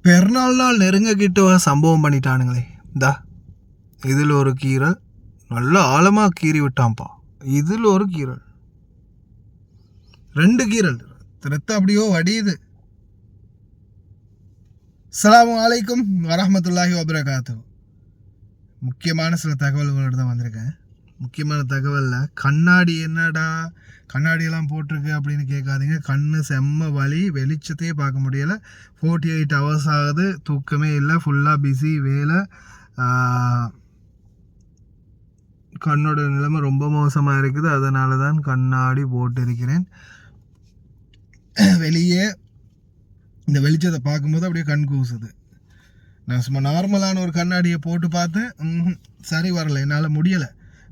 பெருநாள் நாள் நெருங்கிட்டு சம்பவம் பண்ணிட்டானுங்களே. இந்தா இதில் ஒரு கீரல் நல்லா ஆழமாக கீறி விட்டான்ப்பா. இதில் ஒரு கீரல், 2 கீரல், ரத்தம் அப்படியோ வடியுது. அஸ்ஸலாமு அலைக்கும் வரஹ்மத்துல்லாஹி வபரகாத்து. முக்கியமான சில தகவல்களோடு தான் வந்திருக்கேன். முக்கியமான தகவலில் கண்ணாடி என்னடா கண்ணாடியெல்லாம் போட்டிருக்கு அப்படின்னு கேட்காதீங்க. கண்ணு செம்ம வலி, வெளிச்சத்தையே பார்க்க முடியலை. 48 hours ஆகுது, தூக்கமே இல்லை, ஃபுல்லாக பிஸி வேலை. கண்ணோட நிலைமை ரொம்ப மோசமாக இருக்குது. அதனால தான் கண்ணாடி போட்டிருக்கிறேன். வெளியே இந்த வெளிச்சத்தை பார்க்கும்போது அப்படியே கண் கூசுது. நான் சும்மா நார்மலான ஒரு கண்ணாடியை போட்டு பார்த்தேன், சரி வரலை, என்னால் முடியலை.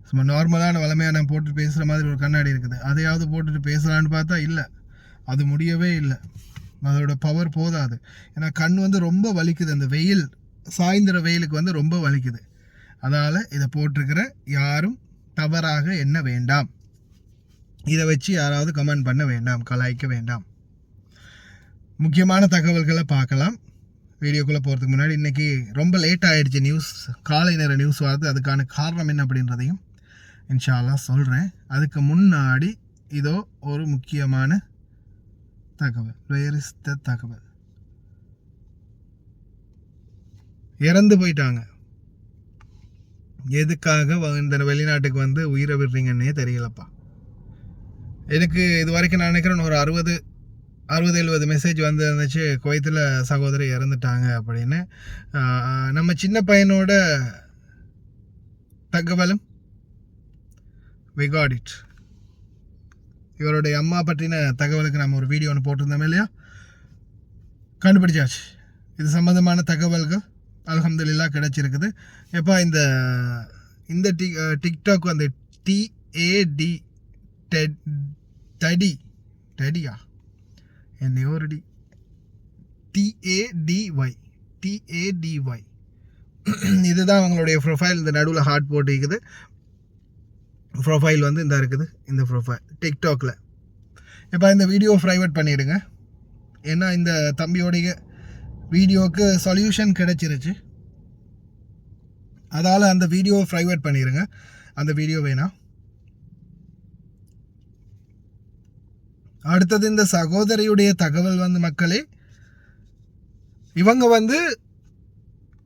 சும்மா நார்மலான வளமையாக நான் போட்டு பேசுகிற மாதிரி ஒரு கண்ணாடி இருக்குது, அதையாவது போட்டுட்டு பேசலான்னு பார்த்தா இல்லை, அது முடியவே இல்லை. அதோட பவர் போதாது. ஏன்னா கண் ரொம்ப வலிக்குது. அந்த வெயில், சாயந்தர வெயிலுக்கு ரொம்ப வலிக்குது. அதனால் இதை போட்டிருக்கிற யாரும் தவறாக எண்ண வேண்டாம். இதை வச்சு யாராவது கமெண்ட் பண்ண வேண்டாம், கலாய்க்க வேண்டாம். முக்கியமான தகவல்களை பார்க்கலாம். வீடியோக்குள்ளே போகிறதுக்கு முன்னாடி இன்றைக்கி ரொம்ப லேட் ஆகிடுச்சு நியூஸ், காலை நேர நியூஸ் வருது. அதுக்கான காரணம் என்ன அப்படின்றதையும் இன்ஷா அல்லாஹ் சொல்கிறேன். அதுக்கு முன்னாடி இதோ ஒரு முக்கியமான தகவல். வேர் இஸ் த தகவல்? இறந்து போயிட்டாங்க. எதுக்காக இந்த வெளிநாட்டுக்கு உயிரை விடுறீங்கன்னே தெரியலப்பா. எனக்கு இது வரைக்கும் நான் நினைக்கிறேன் ஒரு 60-70 மெசேஜ் இருந்துச்சு, குவைத்தில் சகோதரி இறந்துட்டாங்க அப்படின்னு. நம்ம சின்ன பையனோட தகவலும் we got it. இவருடைய அம்மா பற்றின தகவலுக்கு நம்ம ஒரு வீடியோ ஒன்று போட்டிருந்தோம் இல்லையா, கண்டுபிடிச்சாச்சு. இது சம்மந்தமான தகவல்கள் அல்ஹம்துலில்லாஹ் கிடைச்சிருக்குது. எப்போ இந்த டிக்டாக் TAD டடியா என்னையோரடி TADY இதுதான் அவங்களுடைய ப்ரொஃபைல். இந்த நடுவில் ஹார்ட் போட்டிருக்குது. ப்ரொஃபைல் இந்த இருக்குது, இந்த ப்ரொஃபைல் டிக்டாக்ல. இப்போ இந்த வீடியோ ப்ரைவேட் பண்ணிவிடுங்க. ஏன்னா இந்த தம்பியோடைய வீடியோவுக்கு சொல்யூஷன் கிடைச்சிருச்சு. அதால் அந்த வீடியோவை ப்ரைவேட் பண்ணிடுங்க. அந்த வீடியோ வேணாம். அடுத்தது இந்த சகோதரியுடைய தகவல் மக்களே, இவங்க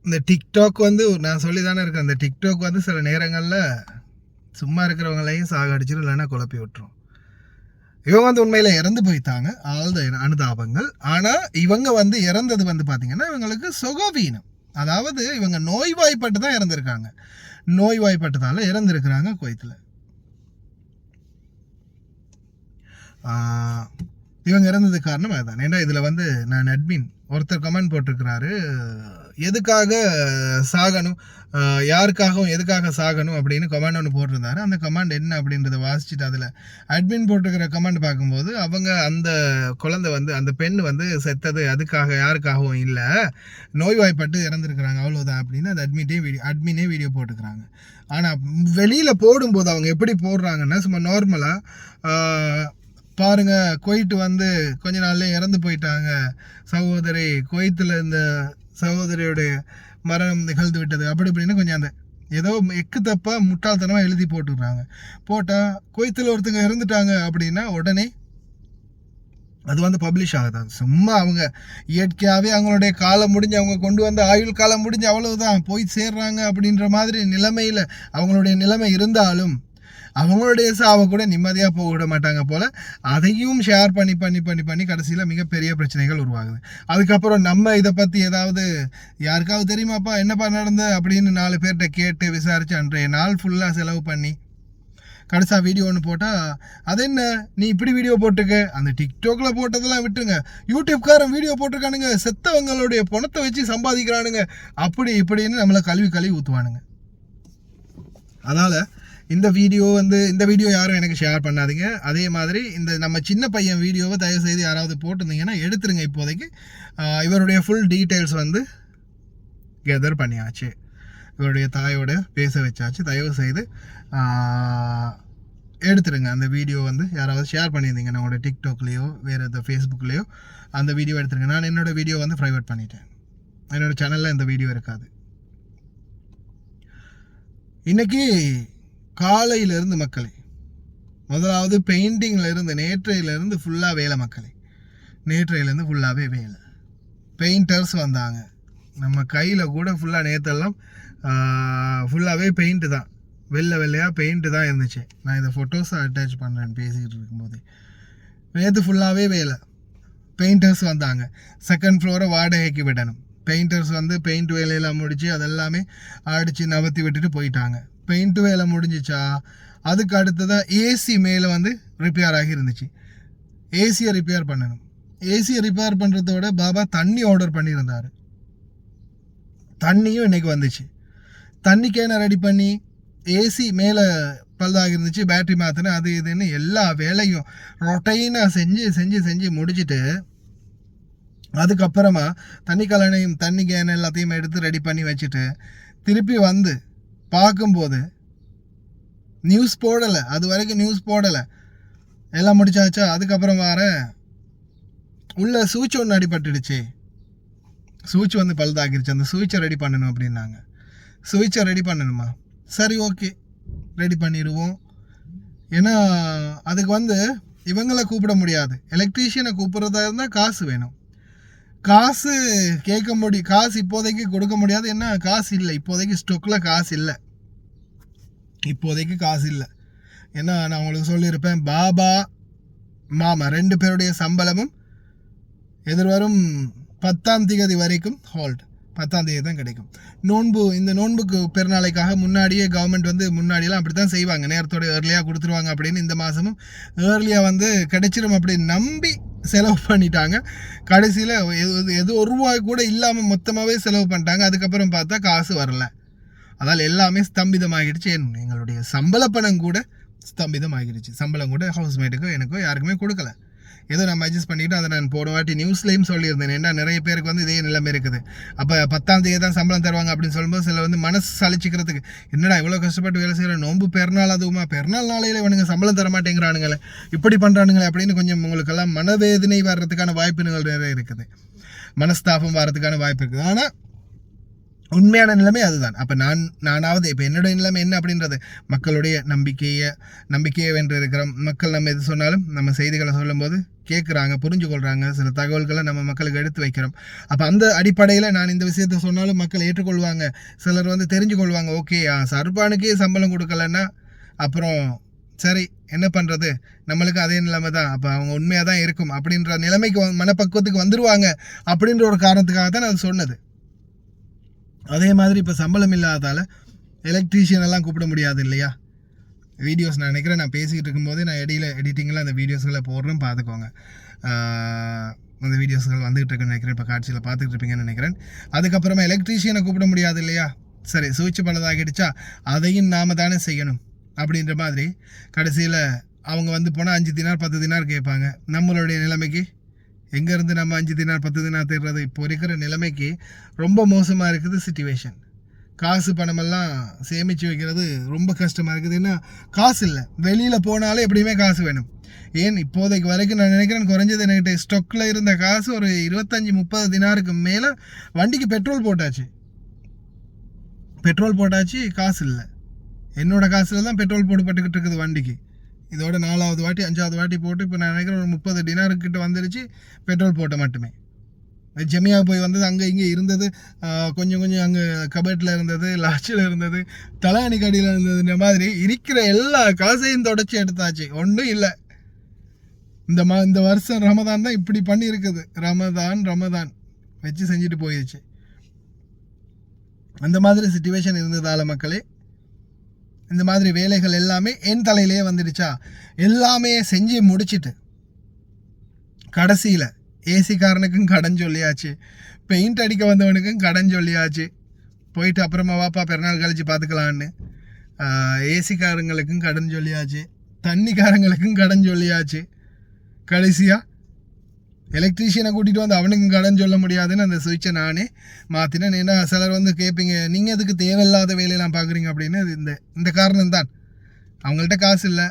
இந்த டிக்டாக் நான் சொல்லி தானே இருக்கேன். இந்த டிக்டாக் சில நேரங்களில் சும்மா இருக்கிறவங்களையும் சாகடிச்சிடும், இல்லைன்னா குழப்பி விட்டுரும். இவங்க உண்மையில் இறந்து போயிட்டாங்க, ஆழ்ந்த அனுதாபங்கள். ஆனால் இவங்க இறந்தது பார்த்தீங்கன்னா இவங்களுக்கு சுகவீனம், அதாவது இவங்க நோய்வாய்ப்பட்டு தான் இறந்துருக்காங்க. நோய்வாய்ப்பட்டதால் இறந்துருக்கிறாங்க குவைத்தில். இவங்க இறந்ததுக்கு காரணம் அதுதான். ஏன்னா இதில் நான் அட்மின் ஒருத்தர் கமெண்ட் போட்டிருக்கிறாரு, எதுக்காக சாகணும், யாருக்காகவும் எதுக்காக சாகணும் அப்படின்னு கமெண்ட் ஒன்று போட்டிருந்தாரு. அந்த கமெண்ட் என்ன அப்படின்றத வாசிச்சுட்டு அதில் அட்மின் போட்டிருக்கிற கமெண்ட் பார்க்கும்போது அவங்க அந்த குழந்தை அந்த பெண் செத்தது அதுக்காக யாருக்காகவும் இல்லை, நோய்வாய்ப்பட்டு இறந்துருக்குறாங்க அவ்வளோதான் அப்படின்னு அந்த அட்மினே வீடியோ போட்டுக்கிறாங்க. ஆனால் வெளியில் போடும்போது அவங்க எப்படி போடுறாங்கன்னா சும்மா நார்மலாக பாருங்க, குவைட்டு கொஞ்ச நாள்லேயே இறந்து போயிட்டாங்க சகோதரி, குவைத்தில் இந்த சகோதரியோடைய மரணம் நிகழ்ந்து விட்டது அப்படி இப்படின்னு கொஞ்சம் ஏதோ எக்கு தப்பாக முட்டாள்தனமாக எழுதி போட்டுடுறாங்க. போட்டால் குவைத்தில் ஒருத்தங்க இறந்துட்டாங்க அப்படின்னா உடனே அது பப்ளிஷ் ஆகுது. சும்மா அவங்க இயற்கையாகவே அவங்களுடைய காலம் முடிஞ்சு, அவங்க கொண்டு ஆயுள் காலம் முடிஞ்சு அவ்வளவுதான் போய் சேர்றாங்க அப்படின்ற மாதிரி நிலைமையில் அவங்களுடைய நிலைமை இருந்தாலும் அவங்களுடைய சாவை கூட நிம்மதியாக போக விட மாட்டாங்க போல். அதையும் ஷேர் பண்ணி பண்ணி பண்ணி பண்ணி கடைசியில் மிகப்பெரிய பிரச்சனைகள் உருவாகுது. அதுக்கப்புறம் நம்ம இதை பற்றி ஏதாவது யாருக்காவது தெரியுமாப்பா என்னப்பா நடந்த அப்படின்னு 4 பேர்கிட்ட கேட்டு விசாரித்து அன்றைய நாள் ஃபுல்லாக செலவு பண்ணி கடைசியாக வீடியோ ஒன்று போட்டால் அது என்ன நீ இப்படி வீடியோ போட்டுக்க. அந்த டிக்டாக்ல போட்டதெல்லாம் விட்டுருங்க, யூடியூப்காரன் வீடியோ போட்டிருக்கானுங்க, செத்தவங்களுடைய பணத்தை வச்சு சம்பாதிக்கிறானுங்க, அப்படி இப்படின்னு நம்மளை கழுவி ஊற்றுவானுங்க. அதனால் இந்த வீடியோ யாரும் எனக்கு ஷேர் பண்ணாதீங்க. அதே மாதிரி நம்ம சின்ன பையன் வீடியோவை தயவு செய்து யாராவது போட்டிருந்தீங்கன்னா எடுத்துருங்க. இப்போதைக்கு இவருடைய ஃபுல் டீட்டெயில்ஸ் கெதர் பண்ணியாச்சு, இவருடைய தாயோட பேச வச்சாச்சு. தயவு செய்து எடுத்துருங்க. அந்த வீடியோ யாராவது ஷேர் பண்ணியிருந்தீங்கன்னா உங்களோட டிக்டாக்லேயோ வேறு எதாவது ஃபேஸ்புக்லேயோ அந்த வீடியோ எடுத்துருங்க. நான் என்னோடய வீடியோ ப்ரைவேட் பண்ணிட்டேன். என்னோட சேனலில் இந்த வீடியோ இருக்காது. இன்றைக்கி காலையிலேருந்து மக்களே, முதலாவது பெயிண்டிங்கில் நேற்றையிலேருந்து ஃபுல்லாக வேலை மக்களே. நேற்றையிலேருந்து ஃபுல்லாகவே வேலை. பெயிண்டர்ஸ் வந்தாங்க. நம்ம கையில் கூட ஃபுல்லாக நேற்றெல்லாம் ஃபுல்லாகவே பெயிண்ட்டு தான், வெள்ளையாக பெயிண்ட்டு தான் இருந்துச்சு. நான் இதை ஃபோட்டோஸை அட்டாச் பண்ணுறேன் பேசிக்கிட்டு இருக்கும்போது. நேற்று ஃபுல்லாகவே வேலை. பெயிண்டர்ஸ் வந்தாங்க. செகண்ட் ஃப்ளோரை வாடகைக்கு விடணும். பெயிண்டர்ஸ் வந்து பெயிண்ட் வேலையெல்லாம் முடித்து அதெல்லாமே அடித்து நவர்த்தி விட்டுட்டு போயிட்டாங்க. பெயிண்ட் வேலை முடிஞ்சிச்சா, அதுக்கு அடுத்ததாக ஏசி மேலே வந்து ரிப்பேர் ஆகி இருந்துச்சு. ஏசியை ரிப்பேர் பண்ணணும். ஏசியை ரிப்பேர் பண்ணுறதோட பாபா தண்ணி ஆர்டர் பண்ணியிருந்தார். தண்ணியும் இன்றைக்கி வந்துச்சு. தண்ணி கேனை ரெடி பண்ணி ஏசி மேலே பழுதாக இருந்துச்சு, பேட்ரி மாற்றினேன், அது இதுன்னு எல்லா வேலையும் ரொட்டைனாக செஞ்சு முடிச்சுட்டு அதுக்கப்புறமா தண்ணி கலனையும் தண்ணி கேன் எல்லாத்தையும் எடுத்து ரெடி பண்ணி வச்சுட்டு திருப்பி வந்து பார்க்கும்போது நியூஸ் போடலை. அது வரைக்கும் நியூஸ் போடலை, எல்லாம் முடிச்சாச்சா. அதுக்கப்புறம் வர உள்ள சுவிட்ச் ஒன்று அடிபட்டுடுச்சு. சுவிட்ச் வந்து பழுதாகிருச்சு. அந்த சுவிட்சை ரெடி பண்ணணும் அப்படின்னாங்க. சுவிட்சை ரெடி பண்ணணுமா? சரி, ஓகே, ரெடி பண்ணிடுவோம். ஏன்னா அதுக்கு வந்து இவங்களை கூப்பிட முடியாது. எலக்ட்ரீஷியனை கூப்பிட்றதா இருந்தால் காசு வேணும். காசு காசு இப்போதைக்கு கொடுக்க முடியாது. என்ன, காசு இல்லை இப்போதைக்கு. ஸ்டொக்கில் காசு இல்லை இப்போதைக்கு, காசு இல்லை. ஏன்னா நான் உங்களுக்கு சொல்லியிருப்பேன், பாபா மாமா 2 பேருடைய சம்பளமும் எதிர்வரும் 10ஆம் தேதி வரைக்கும் ஹால்ட். 10ஆம் தேதி தான் கிடைக்கும். இந்த நோன்புக்கு பெருநாளைக்காக முன்னாடியே கவர்மெண்ட் வந்து முன்னாடியெல்லாம் அப்படி தான் செய்வாங்க, நேரத்தோட ஏர்லியாக கொடுத்துருவாங்க அப்படின்னு. இந்த மாதமும் ஏர்லியாக வந்து கிடைச்சிடும் அப்படின்னு நம்பி செலவு பண்ணிட்டாங்க. கடைசியில் எது ஒரு ரூபாய் கூட இல்லாமல் மொத்தமாகவே செலவு பண்ணிட்டாங்க. அதுக்கப்புறம் பார்த்தா காசு வரல. அதால் எல்லாமே ஸ்தம்பிதமாகிடுச்சு. எங்களுடைய சம்பள பணம் கூட ஸ்தம்பிதமாகிடுச்சு. சம்பளம் கூட ஹவுஸ்மேட்டுக்கோ எனக்கோ யாருக்குமே கொடுக்கல. ஏதோ நம்ம அட்ஜஸ்ட் பண்ணிவிட்டு அதை நான் போன வாட்டி நியூஸ்லேயும் சொல்லியிருந்தேன். ஏன்னா நிறைய பேருக்கு வந்து இதே நிலைமை இருக்குது. அப்போ 10ஆம் தேதி தான் சம்பளம் தருவாங்க அப்படின்னு சொல்லும்போது சில வந்து மனசு சலிச்சிக்கிறதுக்கு, என்னடா இவ்வளோ கஷ்டப்பட்டு வேலை செய்கிற, நோன்பு பெருநாள், அதுவுமா பெருநாள் நாளையில் இவனுங்க சம்பளம் தர மாட்டேங்கிறானுங்களே, இப்படி பண்ணுறானுங்களே அப்படின்னு கொஞ்சம் உங்களுக்கெல்லாம் மனவேதனை வர்றதுக்கான வாய்ப்புகள் நிறைய இருக்குது. மனஸ்தாபம் வர்றதுக்கான வாய்ப்பு இருக்குது. ஆனால் உண்மையான நிலைமை அதுதான். அப்போ நானாவது இப்போ என்னுடைய நிலைமை என்ன அப்படின்றது, மக்களுடைய நம்பிக்கையை வென்று இருக்கிறோம். மக்கள் நம்ம எது சொன்னாலும் நம்ம செய்திகளை சொல்லும்போது கேட்குறாங்க, புரிஞ்சுக்கொள்கிறாங்க. சில தகவல்களை நம்ம மக்களுக்கு எடுத்து வைக்கிறோம். அப்போ அந்த அடிப்படையில் நான் இந்த விஷயத்த சொன்னாலும் மக்கள் ஏற்றுக்கொள்வாங்க. சிலர் வந்து தெரிஞ்சுக்கொள்வாங்க. ஓகே, சர்பானுக்கே சம்பளம் கொடுக்கலன்னா அப்புறம் சரி என்ன பண்ணுறது, நம்மளுக்கு அதே நிலைமை தான், அப்போ அவங்க உண்மையாக தான் இருக்கும் அப்படின்ற நிலைமைக்கு மனப்பக்குவத்துக்கு வந்துடுவாங்க அப்படின்ற ஒரு காரணத்துக்காக தான் நான் சொன்னது. அதே மாதிரி இப்போ சம்பளம் இல்லாதால் எலக்ட்ரீஷியன் எல்லாம் கூப்பிட முடியாது இல்லையா. வீடியோஸ் நான் நினைக்கிறேன், நான் பேசிக்கிட்டு இருக்கும்போதே நான் எடிட்டிங்கில் அந்த வீடியோஸ்களை போடுறேன், பார்த்துக்கோங்க. அந்த வீடியோஸ்கள் வந்துகிட்டு இருக்குன்னு நினைக்கிறேன், இப்போ காட்சியில் பார்த்துக்கிட்டு இருப்பீங்கன்னு நினைக்கிறேன். அதுக்கப்புறமா எலக்ட்ரீஷியனை கூப்பிட முடியாது இல்லையா. சரி, சுவிட்ச் பழுதாகிடுச்சா, அதையும் நாம் தானே செய்யணும் அப்படின்ற மாதிரி கடைசியில் அவங்க வந்து போனால் 5 தினார் 10 தினார் கேட்பாங்க. நம்மளுடைய நிலைமைக்கு எங்கேருந்து நம்ம 5 தினார் 10 தினார் தேடுறது? இப்போ இருக்கிற நிலைமைக்கு ரொம்ப மோசமாக இருக்குது சிச்சுவேஷன். காசு பணமெல்லாம் சேமித்து வைக்கிறது ரொம்ப கஷ்டமாக இருக்குது. ஏன்னா காசு இல்லை. வெளியில் போனாலே எப்படியுமே காசு வேணும். ஏன் இப்போதைக்கு வரைக்கும் நான் நினைக்கிறேன் குறைஞ்சது என்கிட்ட ஸ்டொக்கில் இருந்த காசு ஒரு 25-30 தினாருக்கு மேலே. வண்டிக்கு பெட்ரோல் போட்டாச்சு, காசு இல்லை. என்னோடய காசில் தான் பெட்ரோல் போட்டுக்கிட்டு இருக்குது வண்டிக்கு. இதோட 4வது வாட்டி 5வது வாட்டி போட்டு இப்போ நான் நினைக்கிறேன் ஒரு 30 டினாருக்கிட்ட வந்துருச்சு பெட்ரோல் போட்ட மட்டுமே. ஜெமியாக போய் வந்தது, அங்கே இங்கே இருந்தது, கொஞ்சம் அங்கே கபட்டில் இருந்தது, லாட்சில் இருந்தது, தலானி கடியில் இருந்ததுன்ற மாதிரி இருக்கிற எல்லா காசையும் தொடச்சி எடுத்தாச்சு. ஒன்றும் இல்லை. இந்த வருஷம் ரமதான் தான் இப்படி பண்ணியிருக்குது. ரமதான் வச்சு செஞ்சுட்டு போயிடுச்சு. அந்த மாதிரி சிச்சுவேஷன் இருந்ததால் மக்களே, இந்த மாதிரி வேலைகள் எல்லாமே என் தலையிலே வந்துடுச்சா. எல்லாமே செஞ்சு முடிச்சுட்டு கடைசியில் ஏசிக்காரனுக்கும் கடன் சொல்லியாச்சு, பெயிண்ட் அடிக்க வந்தவனுக்கும் கடன் சொல்லியாச்சு. போயிட்டு அப்புறமா வாப்பா பெருநாள் கழிச்சு பார்த்துக்கலான்னு ஏசிக்காரங்களுக்கும் கடன் சொல்லியாச்சு, தண்ணிக்காரங்களுக்கும் கடன் சொல்லியாச்சு. கடைசியாக எலக்ட்ரீஷியனை கூட்டிகிட்டு வந்து அவனுக்கும் கடன் சொல்ல முடியாதுன்னு அந்த சுவிட்சை நானே மாற்றினேன். ஏன்னா சிலர் வந்து கேட்பீங்க, நீங்கள் எதுக்கு தேவையில்லாத வேலையெல்லாம் பார்க்குறீங்க அப்படின்னு. இந்த காரணம் தான். அவங்கள்ட்ட காசு இல்லை,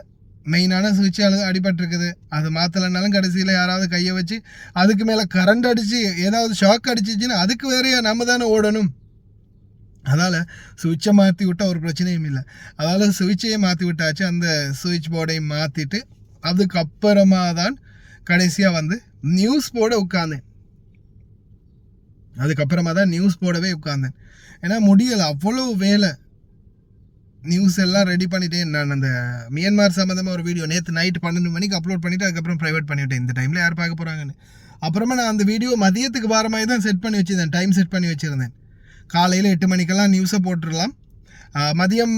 மெயினான சுவிட்ச் அடிபட்டிருக்குது, அது மாற்றலைனாலும் கடைசியில் யாராவது கையை வச்சு அதுக்கு மேலே கரண்ட் அடித்து ஏதாவது ஷாக் அடிச்சிச்சின்னா அதுக்கு வேறையா நம்ம தானே ஓடணும். அதால் சுவிட்சை மாற்றி விட்டால் ஒரு பிரச்சனையும் இல்லை. அதால் சுவிட்சையே மாற்றி விட்டாச்சு. அந்த சுவிட்ச் போர்டையும் மாற்றிட்டு அதுக்கப்புறமா தான் கடைசியாக வந்து நியூஸ் போட உட்காந்தேன். அதுக்கப்புறமா தான் நியூஸ் போடவே உட்காந்தேன். ஏன்னா முடியலை, அவ்வளோ வேலை. நியூஸ் எல்லாம் ரெடி பண்ணிட்டேன். நான் அந்த மியான்மர் சம்மந்தமாக ஒரு வீடியோ நேற்று நைட்டு 12 மணிக்கு அப்லோட் பண்ணிவிட்டு அதுக்கப்புறம் ப்ரைவேட் பண்ணிவிட்டேன். இந்த டைமில் யார் பார்க்க போகிறாங்கன்னு. அப்புறமா நான் அந்த வீடியோ மதியத்துக்கு வார மாதிரி தான் செட் பண்ணி வச்சுருந்தேன், டைம் செட் பண்ணி வச்சுருந்தேன். காலையில் 8 மணிக்கெல்லாம் நியூஸை போட்டுடலாம், மதியம்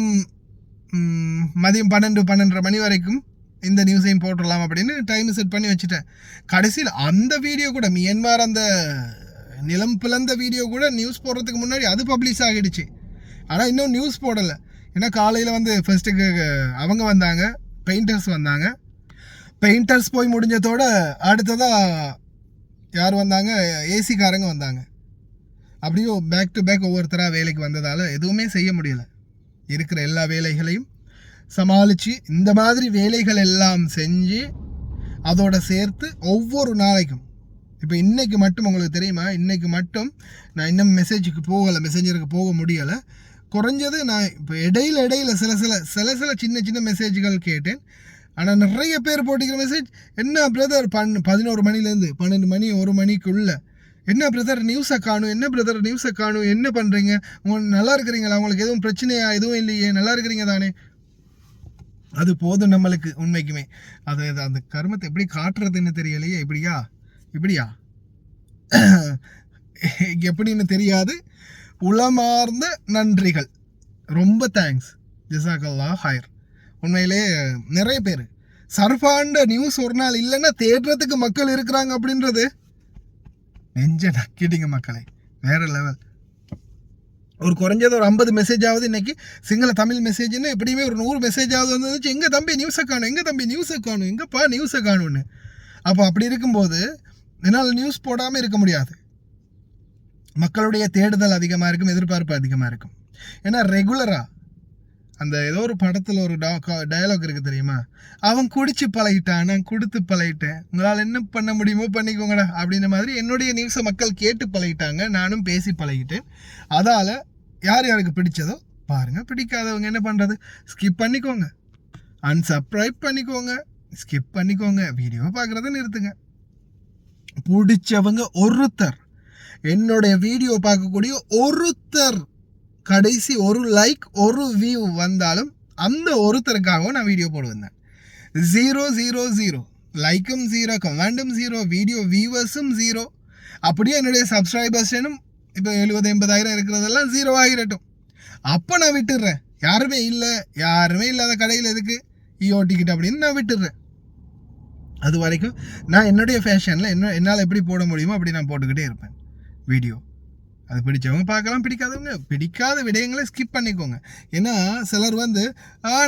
12-12:30 மணி வரைக்கும் இந்த நியூஸையும் போட்டுடலாம் அப்படின்னு டைம் செட் பண்ணி வச்சுட்டேன். கடைசியில் அந்த வீடியோ கூட மியான்மர் அந்த நிலம் பிளந்த வீடியோ கூட நியூஸ் போடுறதுக்கு முன்னாடி அது பப்ளிஷ் ஆகிடுச்சு. ஆனால் இன்னும் நியூஸ் போடலை. ஏன்னா காலையில் வந்து ஃபர்ஸ்ட்டுக்கு அவங்க வந்தாங்க, பெயிண்டர்ஸ் வந்தாங்க. பெயிண்டர்ஸ் போய் முடிஞ்சதோட அடுத்ததாக யார் வந்தாங்க, ஏசிக்காரங்க வந்தாங்க. அப்படியே பேக் டு பேக் ஒவ்வொருத்தராக வேலைக்கு வந்ததால் எதுவுமே செய்ய முடியலை. இருக்கிற எல்லா வேலைகளையும் சமாளித்து இந்த மாதிரி வேலைகள் எல்லாம் செஞ்சு அதோட சேர்த்து ஒவ்வொரு நாளைக்கும் இப்போ இன்றைக்கி மட்டும் உங்களுக்கு தெரியுமா, இன்றைக்கி மட்டும் நான் இன்னும் மெசேஞ்சருக்கு போக முடியலை. குறைஞ்சது நான் இப்போ இடையில சில சின்ன மெசேஜ்கள் கேட்டேன். ஆனால் நிறைய பேர் போட்டிக்கிற மெசேஜ், என்ன பிரதர் 11 மணிலேருந்து 12 மணி 1 மணிக்குள்ளே என்ன பிரதர் நியூஸை காணும், என்ன பண்ணுறீங்க, உங்களுக்கு நல்லா இருக்கிறீங்களா, உங்களுக்கு எதுவும் பிரச்சனையா, எதுவும் இல்லையே, நல்லா இருக்கிறீங்க தானே. அது போதும் நம்மளுக்கு உண்மைக்குமே. அது அந்த கர்மத்தை எப்படி காட்டுறதுன்னு தெரியலையே. இப்படியா எப்படின்னு தெரியாது. உளமார்ந்த நன்றிகள், ரொம்ப தேங்க்ஸ், ஜஸாக்கல்லாஹ் ஹைர். உண்மையிலே நிறைய பேர் சர்ஃபாண்ட நியூஸ் ஒரு நாள் இல்லைன்னா தேடுறதுக்கு மக்கள் இருக்கிறாங்க அப்படின்றது நெஞ்ச நக்கிடுங்க மக்களே, வேற லெவல். ஒரு குறைஞ்சது ஒரு 50 மெசேஜாவது இன்னைக்கு சிங்கள தமிழ் மெசேஜ்னு எப்படியுமே ஒரு 100 மெசேஜாவது வந்துச்சு. எங்கள் தம்பி நியூஸை காணும், எங்கப்பா நியூஸை காணும்னு. அப்போ அப்படி இருக்கும்போது என்னால் நியூஸ் போடாமல் இருக்க முடியாது. மக்களுடைய தேடுதல் அதிகமாக இருக்கும், எதிர்பார்ப்பு அதிகமாக இருக்கும். ஏன்னா ரெகுலராக அந்த ஏதோ ஒரு படத்தில் ஒரு டயலாக் இருக்குது தெரியுமா, அவன் குடிச்சு பழகிட்டான், நான் கொடுத்து பழகிட்டேன், உங்களால் என்ன பண்ண முடியுமோ பண்ணிக்கோங்கடா அப்படின்ற மாதிரி என்னுடைய நியூஸை மக்கள் கேட்டு பழகிட்டாங்க, நானும் பேசி பழகிட்டேன். அதால் யார் யாருக்கு பிடிச்சதோ பாருங்கள், பிடிக்காதவங்க என்ன பண்ணுறது, ஸ்கிப் பண்ணிக்கோங்க, அன்சப்ஸ்கிரைப் பண்ணிக்கோங்க, ஸ்கிப் பண்ணிக்கோங்க, வீடியோ பார்க்குறத நிறுத்துங்க. பிடிச்சவங்க ஒருத்தர், என்னுடைய வீடியோ பார்க்கக்கூடிய ஒருத்தர் கடைசி ஒரு லைக் ஒரு வியூ வந்தாலும் அந்த ஒருத்தருக்காகவும் நான் வீடியோ போடுவேன். 0 லைக்கும் 0, கமெண்டும் 0, வீடியோ வியூவர்ஸும் 0. அப்படியே என்னுடைய சப்ஸ்கிரைபர்ஸும் இப்போ 70-80,000 இருக்கிறதெல்லாம் 0 ஆகிரட்டும். அப்போ நான் விட்டுடுறேன். யாருமே இல்லாத கடையில் எதுக்கு டிக்கெட் அப்படின்னு நான் விட்டுடுறேன். அது வரைக்கும் நான் என்னுடைய ஃபேஷனில் என்னால் எப்படி போட முடியுமோ அப்படி நான் போட்டுக்கிட்டே இருப்பேன் வீடியோ. அது பிடிச்சவங்க பார்க்கலாம், பிடிக்காத விடயங்களை ஸ்கிப் பண்ணிக்கோங்க. ஏன்னா சிலர் வந்து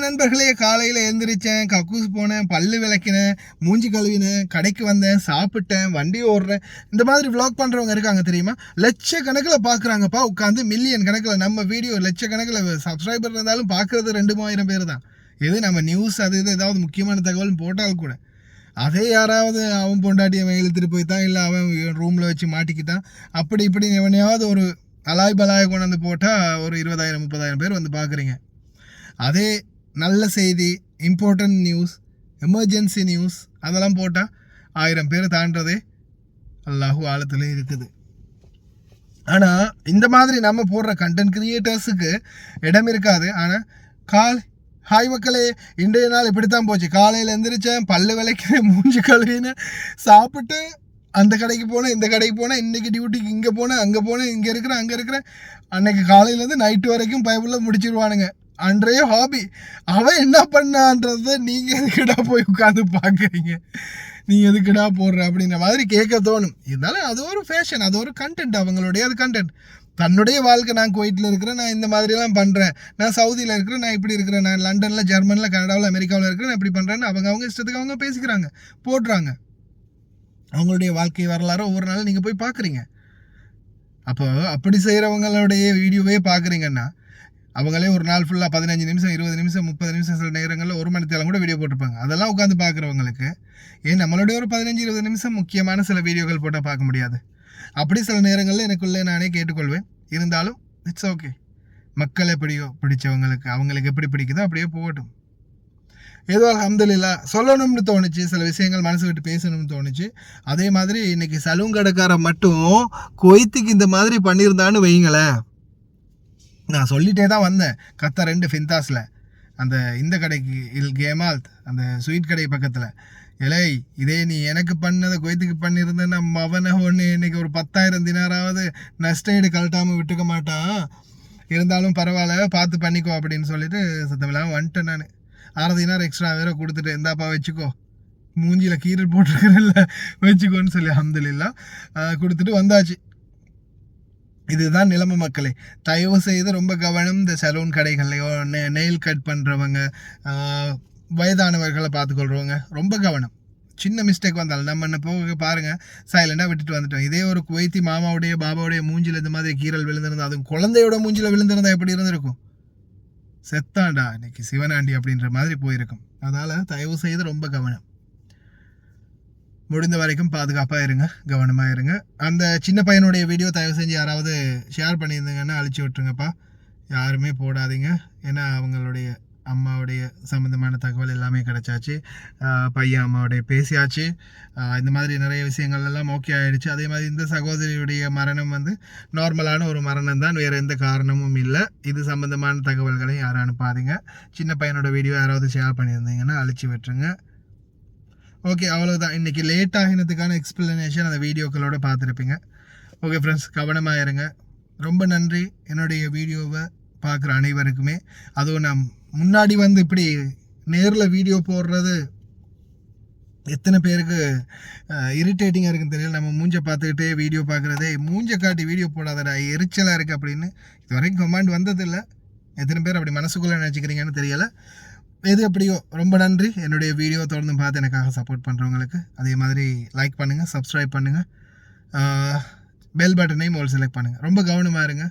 நண்பர்களே காலையில் எழுந்திரிச்சேன், கக்கூஸ் போனேன், பல்லு விளக்கினேன், மூஞ்சி கழுவினேன், கடைக்கு வந்தேன், சாப்பிட்டேன், வண்டி ஓடுறேன், இந்த மாதிரி விளாக் பண்ணுறவங்க இருக்காங்க தெரியுமா. லட்சக்கணக்கில் பார்க்குறாங்கப்பா உட்காந்து, மில்லியன் கணக்கில் நம்ம வீடியோ லட்சக்கணக்கில் சப்ஸ்கிரைபர் இருந்தாலும் பார்க்குறது 2,000 பேர் தான். எது நம்ம நியூஸ் அது இது ஏதாவது முக்கியமான தகவல் போட்டால் கூட அதே யாராவது அவன் பொண்டாட்டியை இழுத்துட்டு போய்த்தான், இல்லை அவன் ரூமில் வச்சு மாட்டிக்கிட்டான், அப்படி இப்படி எவனையாவது ஒரு பலாய் கொண்டாந்து போட்டால் ஒரு 20,000-30,000 பேர் வந்து பார்க்குறீங்க. அதே நல்ல செய்தி, இம்பார்ட்டன்ட் நியூஸ், எமர்ஜென்சி நியூஸ் அதெல்லாம் போட்டால் 1000 பேர் தாண்டதே அல்லாஹு ஆழத்துல இருக்குது. ஆனால் இந்த மாதிரி நம்ம போடுற கண்டென்ட் கிரியேட்டர்ஸுக்கு இடம் இருக்காது. ஆனால் ஹாய் மக்களே, இன்றைய நாள் இப்படித்தான் போச்சு. காலையில் எழுந்திரிச்சேன், பல்லு விளக்கிறேன், மூஞ்சி கழுவினேன், சாப்பிட்டு அந்த கடைக்கு போனேன், இந்த கடைக்கு போனேன், இன்றைக்கி டியூட்டிக்கு இங்கே போனேன், அங்கே போனேன், இங்கே இருக்கிறேன். அன்னைக்கு காலையிலேருந்து நைட்டு வரைக்கும் பைபிளில் முடிச்சிருவானுங்க. அன்றைய ஹாபி. அவன் என்ன பண்ணான்றதை நீங்கள் எதுக்கிடா போய் உட்காந்து பார்க்குறீங்க, நீ எதுக்கிடா போடுற அப்படின்ற மாதிரி கேட்க தோணும். இருந்தாலும் அது ஒரு ஃபேஷன், அது ஒரு கண்டென்ட், அவங்களுடைய அது கண்டென்ட். தன்னுடைய வாழ்க்கை, நான் குவைட்டில் இருக்கிறேன், நான் இந்த மாதிரிலாம் பண்ணுறேன், நான் சவுதியில் இருக்கிறேன், நான் இப்படி இருக்கிறேன், நான் லண்டனில், ஜெர்மனில், கனடாவில், அமெரிக்காவில் இருக்கிறேன், நான் இப்படி பண்ணுறேன்னு அவங்க இஷ்டத்துக்கு அவங்க பேசிக்கிறாங்க, போடுறாங்க. அவங்களுடைய வாழ்க்கை வரலாறு ஒவ்வொரு நாளும் நீங்கள் போய் பார்க்குறீங்க. அப்போ அப்படி செய்கிறவங்களுடைய வீடியோவே பார்க்குறீங்கன்னா அவங்களே ஒரு நாள் ஃபுல்லாக 15 நிமிஷம் 20 நிமிஷம் 30 நிமிஷம் சில நேரங்களில் 1 மணி நேரம் கூட வீடியோ போட்டிருப்பாங்க. அதெல்லாம் உட்காந்து பார்க்குறவங்களுக்கு ஏன் நம்மளுடைய ஒரு 15-20 நிமிஷம் முக்கியமான சில வீடியோக்கள் போட்டால் பார்க்க முடியாது. அப்படி சில நேரங்களில் எனக்குள்ளே நானே கேட்டுக்கொள்வேன். இருந்தாலும் இட்ஸ் ஓகே. மக்கள் எப்படியோ பிடிச்சவங்களுக்கு அவங்களுக்கு எப்படி பிடிக்குதோ அப்படியே போகட்டும். ஏதோ அல்ஹம்துலில்லாஹ் சொல்லணும்னு தோணுச்சு, சில விஷயங்கள் மனசு விட்டு பேசணும்னு தோணுச்சு. அதே மாதிரி இன்னைக்கு சலூன் கடைக்காரன் மட்டும் குவைத்துக்கு இந்த மாதிரி பண்ணியிருந்தான்னு வைங்களேன், நான் சொல்லிட்டே தான் வந்தேன். கத்த 2 ஃபின்தாஸில் அந்த இந்த கடைக்கு கேமால்த் அந்த ஸ்வீட் கடை பக்கத்தில், இலை இதே நீ எனக்கு பண்ணதை குவைத்துக்கு பண்ணியிருந்தேன்னா அவனை ஒன்று இன்னைக்கு ஒரு 10,000 தினாராவது நஷ்டஈடு கழட்டாமல் விட்டுக்க மாட்டான். இருந்தாலும் பரவாயில்ல பார்த்து பண்ணிக்கோ அப்படின்னு சொல்லிட்டு சத்தமில்லாமல் வந்துட்டேன். நான் 6 தினார் எக்ஸ்ட்ரா வேற கொடுத்துட்டு இந்தாப்பா வச்சுக்கோ, மூஞ்சியில் கீரல் போட்டிருக்கிறல்ல வச்சுக்கோன்னு சொல்லி அல்ஹம்துலில்லாஹ் கொடுத்துட்டு வந்தாச்சு. இதுதான் நிலைமை மக்களே. தயவு செய்து ரொம்ப கவனம். இந்த சலூன் கடைகள்லையோ நெயில் கட் பண்ணுறவங்க, வயதானவர்களை பார்த்துக்கொள்கிறவங்க ரொம்ப கவனம். சின்ன மிஸ்டேக் வந்தாலும் நம்ம என்ன போக பாருங்கள் சைலண்டாக விட்டுட்டு வந்துட்டோம். இதே ஒரு குவைத்தி மாமாவுடைய பாபாவுடைய மூஞ்சில் இந்த மாதிரி கீரல் விழுந்திருந்தா, அதுவும் குழந்தையோட மூஞ்சில் விழுந்திருந்தா எப்படி இருந்திருக்கும்? செத்தாண்டா இன்னைக்கு சிவனாண்டி அப்படின்ற மாதிரி போயிருக்கும். அதனால் தயவு செய்து ரொம்ப கவனம். முடிந்த வரைக்கும் பாதுகாப்பாக இருங்க, கவனமாக இருங்க. அந்த சின்ன பையனுடைய வீடியோ தயவு செஞ்சு யாராவது ஷேர் பண்ணியிருந்தீங்கன்னா அழிச்சு விட்டுருங்கப்பா. யாருமே போடாதீங்க. ஏன்னா அவங்களுடைய அம்மாவுடைய சம்மந்தமான தகவல் எல்லாமே கிடச்சாச்சு. பையன் அம்மாவுடைய பேசியாச்சு. இந்த மாதிரி நிறைய விஷயங்கள் எல்லாம் ஓகே ஆகிடுச்சு. அதே மாதிரி இந்த சகோதரியுடைய மரணம் வந்து நார்மலான ஒரு மரணம் தான், வேறு எந்த காரணமும் இல்லை. இது சம்மந்தமான தகவல்களை யாரும் அனுப்பாதீங்க. சின்ன பையனோட வீடியோ யாராவது ஷேர் பண்ணியிருந்தீங்கன்னா அழிச்சு விட்டுருங்க. ஓகே, அவ்வளோதான். இன்றைக்கி லேட் ஆகினதுக்கான எக்ஸ்பிளனேஷன் அந்த வீடியோக்களோட பார்த்துருப்பீங்க. ஓகே ஃப்ரெண்ட்ஸ், கவனமாக இருங்க. ரொம்ப நன்றி என்னுடைய வீடியோவை பார்க்குற அனைவருக்குமே. அதுவும் நான் முன்னாடி வந்து இப்படி நேரில் வீடியோ போடுறது எத்தனை பேருக்கு இரிட்டேட்டிங்காக இருக்குன்னு தெரியல. நம்ம மூஞ்சை பார்த்துக்கிட்டே வீடியோ பார்க்குறதே, மூஞ்சை காட்டி வீடியோ போடாதடா எரிச்சலாக இருக்குது அப்படின்னு இது வரைக்கும் கமெண்ட் வந்ததில்லை. எத்தனை பேர் அப்படி மனசுக்குள்ளே நினச்சிக்கிறீங்கன்னு தெரியலை. எது எப்படியோ ரொம்ப நன்றி. என்னுடைய வீடியோ தொடர்ந்து பார்த்து எனக்காக சப்போர்ட் பண்ணுறவங்களுக்கு. அதே மாதிரி லைக் பண்ணுங்கள், சப்ஸ்கிரைப் பண்ணுங்கள், பெல் பட்டனையும் ஒரு செலக்ட் பண்ணுங்கள். ரொம்ப கவனமாக இருங்க.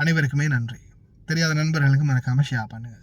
அனைவருக்குமே நன்றி. தெரியாத நண்பர்களுக்கு மறக்காமல் ஷேர் பண்ணுங்கள்.